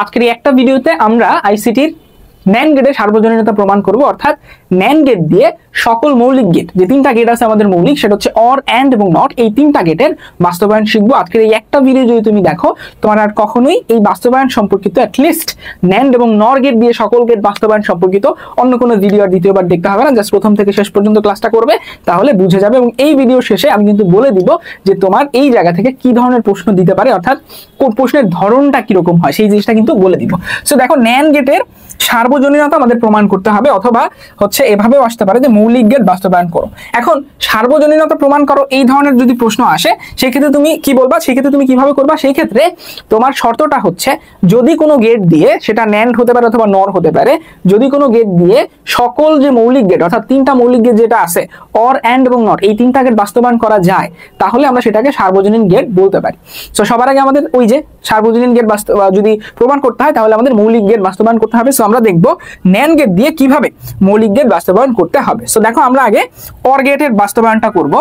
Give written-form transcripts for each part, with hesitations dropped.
আজকের এই একটা ভিডিওতে আমরা আইসিটির ন্যান্ড গেটের সার্বজনীনতা প্রমাণ করব, অর্থাৎ ন্যান্ড গেট দিয়ে সকল মৌলিক গেট, যে তিনটা গেট আছে আমাদের মৌলিক, সেটা হচ্ছে অর, অ্যান্ড এবং নট, এই তিনটা গেটের বাস্তবায়ন শিখবো। আজকের এই একটা ভিডিও যদি তুমি দেখো, তোমার আর কখনোই এই বাস্তবায়ন সম্পর্কিত অ্যাটলিস্ট ন্যান্ড এবং নর গেট দিয়ে সকল গেট বাস্তবায়ন সম্পর্কিত অন্য কোনো ভিডিও আর দ্বিতীয়বার দেখতে হবে না। জাস্ট প্রথম থেকে শেষ পর্যন্ত ক্লাসটা করবে, তাহলে বুঝে যাবে। এবং এই ভিডিও শেষে আমি কিন্তু বলে দিব যে তোমার এই জায়গা থেকে কি ধরনের প্রশ্ন দিতে পারে, অর্থাৎ কোন প্রশ্নের ধরনটা কিরকম হয় সেই জিনিসটা কিন্তু বলে দিব। সো দেখো, ন্যান্ড গেটের সার্বজনীনতা আমাদের প্রমাণ করতে হবে, অথবা হচ্ছে এভাবেও আসতে পারে যে মৌলিক গেট বাস্তবায়ন করো। এখন সার্বজনীনতা প্রমাণ করো এই ধরনের যদি প্রশ্ন আসে, সেক্ষেত্রে তুমি কি বলবা, সেক্ষেত্রে তুমি কিভাবে করবা? সেই ক্ষেত্রে তোমার শর্তটা হচ্ছে, যদি কোনো গেট দিয়ে, সেটা ন্যান্ড হতে পারে অথবা নর হতে পারে, যদি কোনো গেট দিয়ে সকল যে মৌলিক গেট, অর্থাৎ তিনটা মৌলিক গেট যেটা আছে অর, অ্যান্ড এবং নট, এই তিনটা গেট বাস্তবায়ন করা যায়, তাহলে আমরা সেটাকে সার্বজনীন গেট বলতে পারি। তো সবার আগে আমাদের ওই যে সার্বজনীন গেট যদি প্রমাণ করতে হয়, তাহলে আমাদের মৌলিক গেট বাস্তবায়ন করতে হবে। সো আমরা দেখবো ন্যান্ড গেট দিয়ে কিভাবে মৌলিক গেট বাস্তবায়ন করতে হবে। সো দেখো, আমরা আগে অর গেটের বাস্তবায়নটা করব।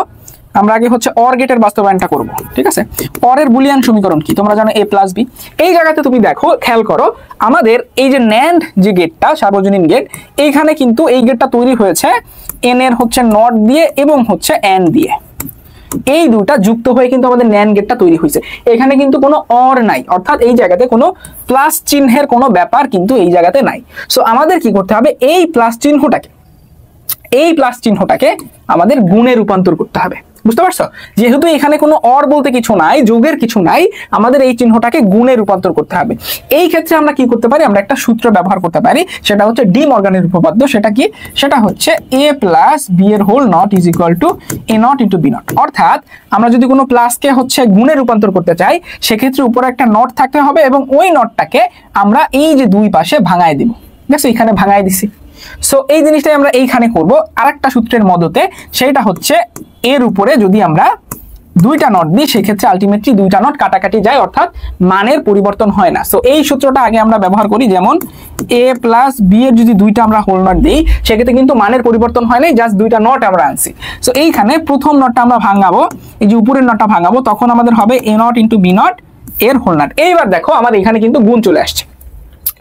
আমরা আগে হচ্ছে অর গেটের বাস্তবায়নটা করব, ঠিক আছে? অরের বুলিয়ান সমীকরণ কি তোমরা জানো, a প্লাস বি। এই জায়গাতে তুমি দেখো, খেয়াল করো, আমাদের এই যে ন্যান্ড যে গেটটা, সার্বজনীন গেট, এইখানে কিন্তু এই গেটটা তৈরি হয়েছে n এর হচ্ছে নট দিয়ে এবং হচ্ছে অ্যান্ড দিয়ে, এই দুটা যুক্ত হয়ে কিন্তু আমাদের ন্যান্ড গেটটা তৈরি হয়েছে। এখানে কিন্তু কোনো অর নাই, অর্থাৎ এই জায়গাতে কোনো প্লাস চিহ্নের কোনো ব্যাপার কিন্তু এই জায়গাতে নাই। সো আমাদের কি করতে হবে, এই প্লাস চিহ্নটাকে আমাদের গুণে রূপান্তর করতে হবে। বুঝতে পারছো? যেহেতু এখানে কোনো অর বলতে কিছু নাই, যোগের কিছু নাই, আমাদের এই চিহ্নটাকে গুণে রূপান্তর করতে হবে। এই ক্ষেত্রে আমরা কি করতে পারি, আমরা একটা সূত্র ব্যবহার করতে পারি, সেটা হচ্ছে ডি মর্গানের উপপাদ্য। সেটা কি? সেটা হচ্ছে a প্লাস বি এর whole not is equal to a not into B not. অর্থাৎ আমরা যদি কোনো প্লাসকে হচ্ছে গুণে রূপান্তর করতে চাই, সেক্ষেত্রে উপরে একটা নট থাকতে হবে এবং ওই নটটাকে আমরা এই যে দুই পাশে ভাঙায় দিব। দেখছো, এখানে ভাঙায় দিছি। সো এই জিনিসটাই আমরা এইখানে করব আরেকটা সূত্রের মদতে। সেটা হচ্ছে এর উপরে যদি আমরা দুইটা নট দিই, সেক্ষেত্রে আলটিমেটলি দুইটা নট কাটাকাটি যায়, অর্থাৎ মানের পরিবর্তন হয় না। সো এই সূত্রটা আগে আমরা ব্যবহার করি। যেমন a প্লাস বি এর যদি দুইটা আমরা হোল নট দিই, সেক্ষেত্রে কিন্তু মানের পরিবর্তন হয় নাই, জাস্ট দুইটা নট আমরা আনছি। সো এইখানে প্রথম নটটা আমরা ভাঙাবো, এই যে উপরের নটটা ভাঙাবো, তখন আমাদের হবে a not into B not এর হোল নট। এইবার দেখো, আমাদের এখানে কিন্তু গুণ চলে আসছে,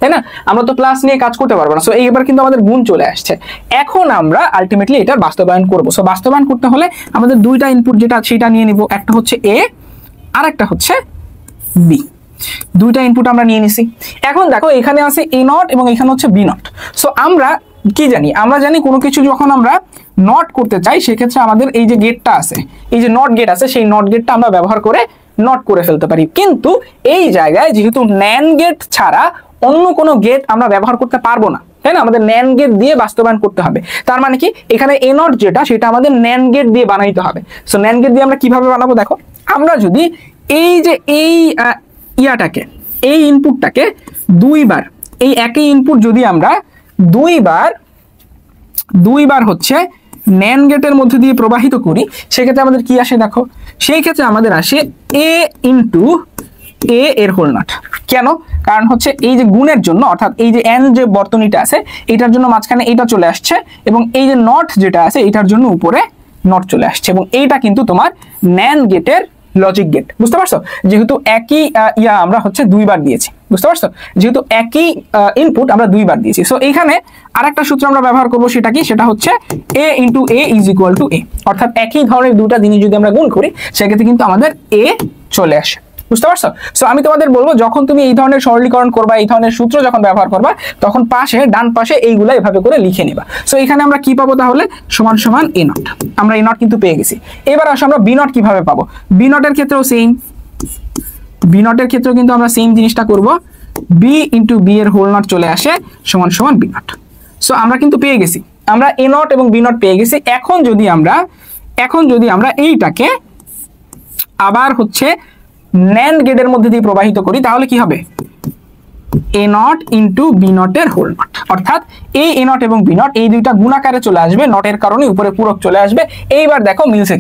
তাই না? আমরা তো প্লাস নিয়ে কাজ করতে পারবো না। সো এইবার কিন্তু আমাদের গুণ চলে আসছে। এখন আমরা আলটিমেটলি এটার বাস্তবায়ন করব। সো বাস্তবায়ন করতে হলে আমাদের দুইটা ইনপুট যেটা সেটা নিয়ে নিব, একটা হচ্ছে a আর একটা হচ্ছে b। দুইটা ইনপুট আমরা নিয়ে নিছি। এখন দেখো, এখানে আছে a নট এবং এখানে হচ্ছে b নট। সো আমরা কি জানি, আমরা জানি কোনো কিছু যখন আমরা নট করতে চাই, সেক্ষেত্রে আমাদের এই যে গেটটা আছে, এই যে নট গেট আছে, সেই নট গেটটা আমরা ব্যবহার করে নট করে ফেলতে পারি। কিন্তু এই জায়গায় যেহেতু ন্যান্ড গেট ছাড়া অন্য কোনো গেট আমরা ব্যবহার করতে পারবো না, তাই না? আমাদের ন্যান্ড গেট দিয়ে বাস্তবায়ন করতে হবে। তার মানে কি, এখানে a নট যেটা, সেটা আমাদের ন্যান্ড গেট দিয়ে বানাইতে হবে। সো ন্যান্ড গেট দিয়ে আমরা কিভাবে বানাবো, দেখো, আমরা যদি এই যে এই এই ইনপুটটাকে দুইবার, এই একই ইনপুট যদি আমরা দুইবার হচ্ছে ন্যান্ড গেটের মধ্যে দিয়ে প্রবাহিত করি, সেক্ষেত্রে আমাদের কি আসে দেখো, সেই ক্ষেত্রে আমাদের আসে a ইন্টু a এর হোল নট। কেন? কারণ হচ্ছে এই যে গুণের জন্য, অর্থাৎ এই যে n যে বর্তনীটা আছে, এটার জন্য মাঝখানে এইটা চলে আসছে, এবং এই যে নট যেটা আছে, এটার জন্য উপরে নট চলে আসছে, এবং এইটা কিন্তু তোমার ন্যান্ড গেটের লজিক গেট। বুঝতে পারছো? যেহেতু একই আমরা হচ্ছে দুইবার দিয়েছি, বুঝতে পারছো? যেহেতু একই ইনপুট আমরা দুইবার দিয়েছি। সো এইখানে আরেকটা সূত্র আমরা ব্যবহার করব, সেটা কি? সেটা হচ্ছে a into a is equal to a। অর্থাৎ একই ধরনের দুটা জিনিস যদি আমরা গুণ করি, সেক্ষেত্রে কিন্তু আমাদের a চলে আসে। বুঝতে পারছো? সো আমি তোমাদের বলবো, যখন তুমি এই ধরনের সরলীকরণ করবা, এই ধরনের সূত্র যখন ব্যবহার করবা, তখন ডান পাশে এইগুলা এভাবে করে লিখে নিবা। সো এখানে আমরা কি পাবো তাহলে, সমান সমান a নট। আমরা a নট কিন্তু পেয়ে গেছি। এবার আসো আমরা b নট কিভাবে পাবো। b নটের ক্ষেত্রেও সেম, b নটের ক্ষেত্রেও কিন্তু আমরা সেম জিনিসটা করব। b ইন্টু b এর হোল নট চলে আসে সমান সমান b নট। সো আমরা কিন্তু পেয়ে গেছি, আমরা a নট এবং b নট পেয়ে গেছি। এখন যদি আমরা এইটাকে আবার হচ্ছে ন্যান্ড গেটের মধ্যে দিয়ে প্রবাহিত করি, তাহলে কি হবে, a নট ইন্টু b নটের হোল নট। অর্থাৎ এই a নট এবং b নট এই দুইটা গুণাকারে চলে আসবে, নটের কারণে উপরে পূরক চলে আসবে। এইবার দেখো মিলছে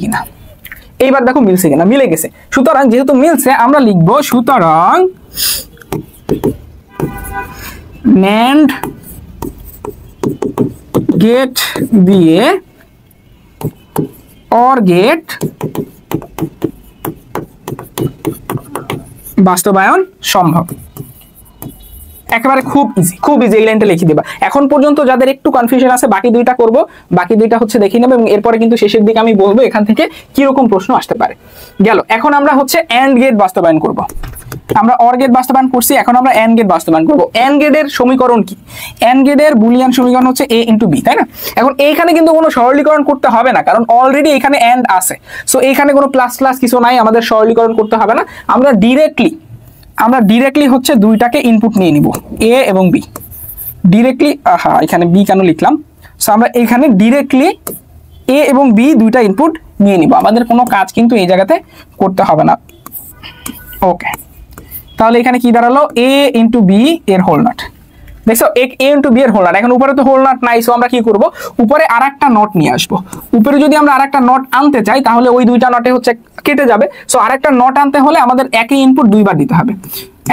কিনা, মিলে গেছে। সুতরাং যেহেতু মিলছে, আমরা লিখব, সুতরাং ন্যান্ড গেট দিয়ে অর গেট বাস্তবায়ন সম্ভব। একেবারে খুব ইজি এই লাইনটা লিখে দিবা। এখন পর্যন্ত যাদের একটু কনফিউশন আছে বাকি দুইটা করব, বাকি দুইটা হচ্ছে দেখে নেবে এবং এরপরে কিন্তু শেষের দিকে আমি বলবো এখান থেকে কি রকম প্রশ্ন আসতে পারে। গেল, এখন আমরা হচ্ছে এন্ড গেট বাস্তবায়ন করব। আমরা অর গেট বাস্তবায়ন করছি, এখন আমরা এন্ড গেট বাস্তবায়ন করব। এন্ড গেটের সমীকরণ কি? এন্ড গেটের বুলিয়ান সমীকরণ হচ্ছে a * b, তাই না? এখন এইখানে কিন্তু কোনো সরলীকরণ করতে হবে না, কারণ অলরেডি এখানে এন্ড আছে। সো এইখানে কোনো প্লাস কিছু নাই, আমাদের সরলীকরণ করতে হবে না। আমরা ডিরেক্টলি হচ্ছে দুইটাকে ইনপুট নিয়ে নিব, a এবং b ডিরেক্টলি। এখানে b কেন লিখলাম? সো আমরা এখানে ডিরেক্টলি a এবং b দুইটা ইনপুট নিয়ে নিব, আমাদের কোনো কাজ কিন্তু এই জায়গাতে করতে হবে না। ওকে, তাহলে এখানে কি দাঁড়ালো? a * b এর হোল নট। দেখছো a * b এর হোল নট। এখন উপরে তো হোল নট নাই, সো আমরা কি করব? উপরে আরেকটা নট নিয়ে আসব। উপরে যদি আমরা আরেকটা নট আনতে চাই তাহলে ওই দুইটা নটে হচ্ছে কেটে যাবে। সো আরেকটা নট আনতে হলে আমাদের একই ইনপুট দুইবার দিতে হবে।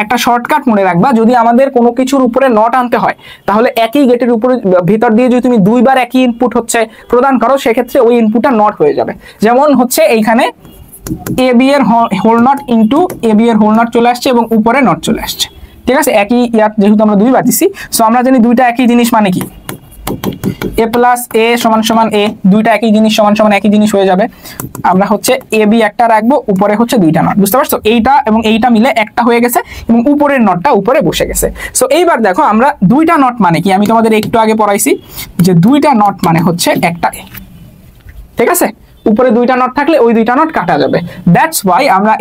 একটা শর্টকাট মনে রাখবা, যদি আমাদের কোনো কিছুর উপরে নট আনতে হয় তাহলে একই গেটের উপরে ভিতর দিয়ে যদি তুমি দুইবার একই ইনপুট হচ্ছে প্রদান করো সেক্ষেত্রে ওই ইনপুটটা নট হয়ে যাবে। যেমন হচ্ছে এইখানে ab এর হোল নট ইনটু ab এর হোল নট চলে আসছে এবং উপরে নট চলে আসছে, ঠিক আছে? একই যেহেতু আমরা দুইবার দিছি, সো আমরা জানি দুইটা একই জিনিস মানে কি a + a = a, দুইটা একই জিনিস = একই জিনিস হয়ে যাবে। আমরা হচ্ছে ab একটা রাখবো, উপরে হচ্ছে দুইটা নট, বুঝতে পারছো? এইটা এবং এইটা মিলে একটা হয়ে গেছে এবং উপরের নটটা উপরে বসে গেছে। সো এইবার দেখো আমরা দুইটা নট মানে কি, আমি তোমাদের একটু আগে পড়াইছি যে দুইটা নট মানে হচ্ছে একটা a, ঠিক আছে? উপরে দুইটা নট থাকলে ওই দুইটা নট কাটা যাবে। দ্যাটস ওয়াই আমরা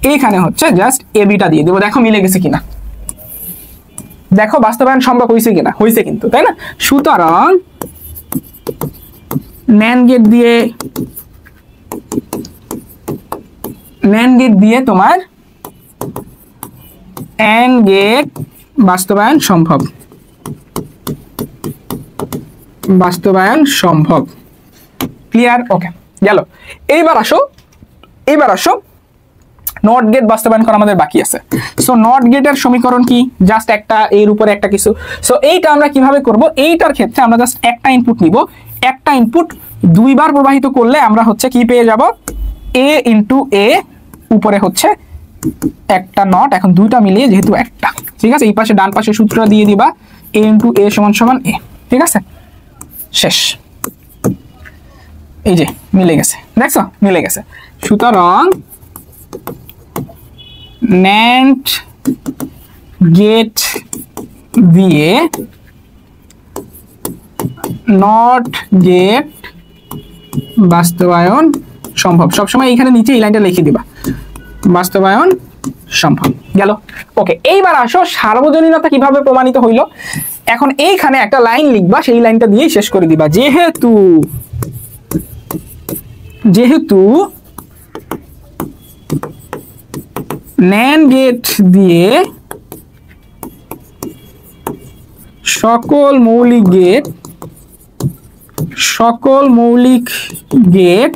এইখানে হচ্ছে জাস্ট ab-টা দিয়ে দেবো। দেখো মিলে গেছে কিনা, দেখো বাস্তবায়ন সম্ভব হয়েছে কিনা? হয়েছে কিন্তু, তাই না? সুতরাং NAND গেট দিয়ে তোমার AND গেট বাস্তবায়ন সম্ভব। ক্লিয়ার? ওকে, গেল। এইবার আসো নট গেট বাস্তবায়ন করা আমাদের বাকি আছে। সো নট গেটের সমীকরণ কি? জাস্ট একটা এর উপরে একটা কিছু। সো এইটা আমরা কিভাবে করব? এইটার ক্ষেত্রে আমরা জাস্ট একটা ইনপুট নিব, একটা ইনপুট দুইবার প্রবাহিত করলে আমরা হচ্ছে কি পেয়ে যাব? a * a, উপরে হচ্ছে একটা নট, এখন দুইটা মিলিয়ে যেহেতু একটা, ঠিক আছে? এই পাশে ডান পাশে সূত্রটা দিয়ে দিবা a * a = a, ঠিক আছে? শেষ। এই যে মিলে গেছে, দেখছো মিলে গেছে। সুতরাং NAND গেট দিয়ে নট গেট বাস্তবায়ন সম্ভব। সবসময় এইখানে নিচে এই লাইনটা লিখে দিবা, বাস্তবায়ন সম্ভব। গেল। ওকে, এইবার আসো সার্বজনীনতা কিভাবে প্রমাণিত হইল। এখন এইখানে একটা লাইন লিখবা, সেই লাইনটা দিয়েই শেষ করে দিবা। যেহেতু NAND গেট দিয়ে সকল মৌলিক গেট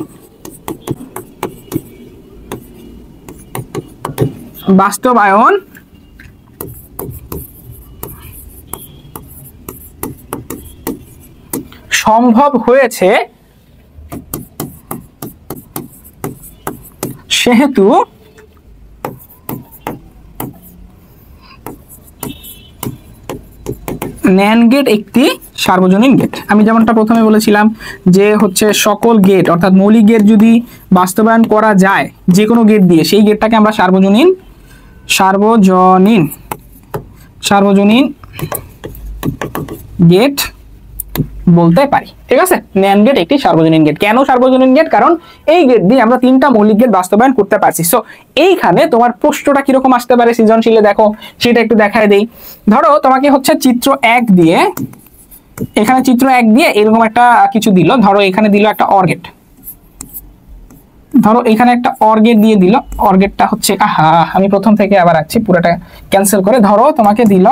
বাস্তবায়ন সম্ভব হয়েছে, সেহেতু NAND গেট একটি সার্বজনীন গেট। আমি যেমনটা প্রথমে বলেছিলাম যে হচ্ছে সকল গেট অর্থাৎ মৌলিক গেট যদি বাস্তবায়ন করা যায় যে কোনো গেট দিয়ে, সেই গেটটাকে আমরা সার্বজনীন গেট বলতে পারি, ঠিক আছে? NAND গেট একটি সার্বজনীন গেট। কেন সার্বজনীন গেট? কারণ এই গেট দিয়ে আমরা তিনটা মৌলিক গেট বাস্তবায়ন করতে পারছি। সো এইখানে তোমার প্রশ্নটা কিরকম আসতে পারে সৃজনশীলে দেখো, সেটা একটু দেখায় দেই। ধরো তোমাকে হচ্ছে চিত্র 1 দিয়ে এরকম একটা কিছু দিল। ধরো এখানে দিল একটা অর গেট, ধরো এখানে একটা অর গেট দিয়ে দিল। অর গেটটা হচ্ছে আমি প্রথম থেকে আবার আসছি, পুরোটা ক্যান্সেল করে। ধরো তোমাকে দিল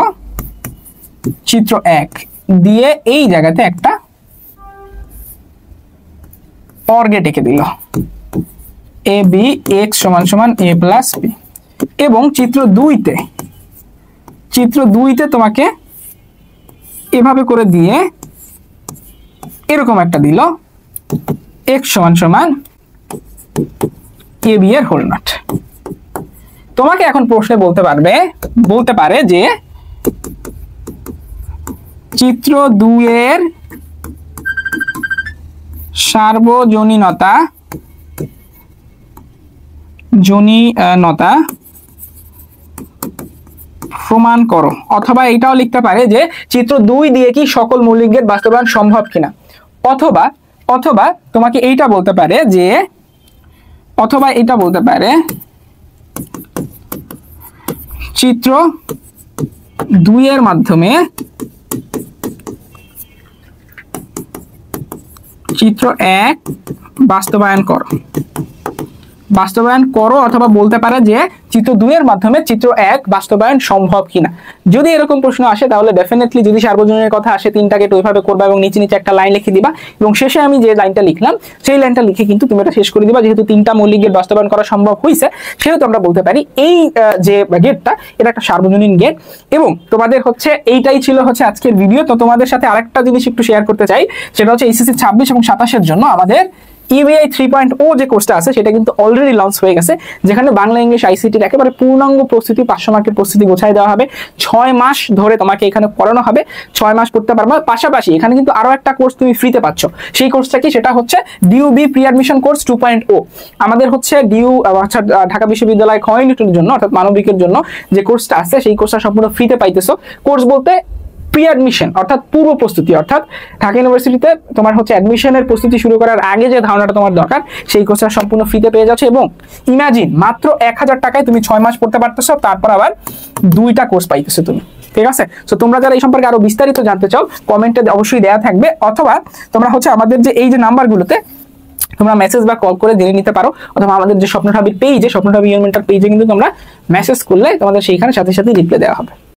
চিত্র 1 দিয়ে এই জায়গাতে একটা অর গেট এঁকে দিল, ab x = a + b, এবং চিত্র 2তে তোমাকে এভাবে করে দিয়ে এরকম একটা দিল x = ab এর হোল নট। তোমাকে এখন প্রশ্নে বলতে পারে যে চিত্র 2 এর সার্বজনীনতা প্রমাণ করো। অথবা এটাও লিখতে পারে যে চিত্র 2 দিয়ে কি সকল মৌলিক গেট বাস্তবায়ন সম্ভব কিনা। অথবা অথবা তোমাকে এইটা বলতে পারে যে, অথবা এটা বলতে পারে চিত্র 2 এর মাধ্যমে চিত্র 1 বাস্তবায়ন করো। অথবা বলতে পারে যে চিত্র 2 এর মাধ্যমে চিত্র 1 বাস্তবায়ন সম্ভব কিনা। যদি এরকম প্রশ্ন আসে তাহলে ডেফিনেটলি, যদি সার্বজনীনের কথা আসে, 3টা গেট ওইভাবে করবা এবং নিচে নিচে একটা লাইন লিখে দিবা এবং শেষে আমি যে লাইনটা লিখলাম সেই লাইনটা লিখে কিন্তু তুমি এটা শেষ করে দিবা। যেহেতু 3টা মৌলিক গেট বাস্তবায়ন করা সম্ভব হয়েছে, সেহেতু আমরা বলতে পারি এই যে গেটটা এটা একটা সার্বজনীন গেট। এবং তোমাদের হচ্ছে এইটাই ছিল হচ্ছে আজকের ভিডিও। তো তোমাদের সাথে আরেকটা জিনিস একটু শেয়ার করতে চাই, সেটা হচ্ছে এইচএসসি 26 এবং 27 এর জন্য আমাদের EBI 3.0 যে কোর্সটা আছে সেটা কিন্তু অলরেডি লঞ্চ হয়ে গেছে, যেখানে বাংলা ইংলিশ আইসিটির একেবারে পূর্ণাঙ্গ প্রস্তুতি, 500 মার্কের প্রস্তুতি গোছায় দেওয়া হবে। 6 মাস ধরে তোমাকে এখানে পড়ানো হবে, 6 মাস পড়তে পারবা। পাশাপাশি এখানে কিন্তু আরো একটা কোর্স তুমি ফ্রিতে পাচ্ছ। সেই কোর্সটা কি? সেটা হচ্ছে ডিউবি প্রি অ্যাডমিশন কোর্স 2.0। আমাদের হচ্ছে ঢাকা বিশ্ববিদ্যালয় খ ইউনিটের জন্য, অর্থাৎ মানবিকের জন্য যে কোর্সটা আছে সেই কোর্সটা সম্পূর্ণ ফ্রিতে পাইতেছো। কোর্স বলতে প্রি অ্যাডমিশন অর্থাৎ পূর্ব প্রস্তুতি, অর্থাৎ ঢাকা ইউনিভার্সিটিতে তোমার হচ্ছে অ্যাডমিশনের প্রস্তুতি শুরু করার আগে যে ধারণাটা তোমার দরকার সেই কোর্সটা সম্পূর্ণ ফ্রিতে পেয়ে যাচ্ছে। এবং ইমাজিন মাত্র 1000 টাকায় তুমি 6 মাস পড়তে পারতেছো, তারপর আবার 2টা কোর্স পাইতেছো তুমি। ঠিক আছে? তো তোমরা যারা এই সম্পর্কে আরো বিস্তারিত জানতে চাও কমেন্টে অবশ্যই দেওয়া থাকবে, অথবা তোমরা হচ্ছে আমাদের যে এই যে নাম্বারগুলোতে তোমরা মেসেজ বা কল করে জেনে নিতে পারো, অথবা আমাদের যে স্বপ্নঠাবির পেজে, স্বপ্নঠাবি ইউর মেন্টর পেজে কিন্তু তোমরা মেসেজ করলে তোমাদের সেইখানে সাথে সাথে রিপ্লাই দেওয়া হবে।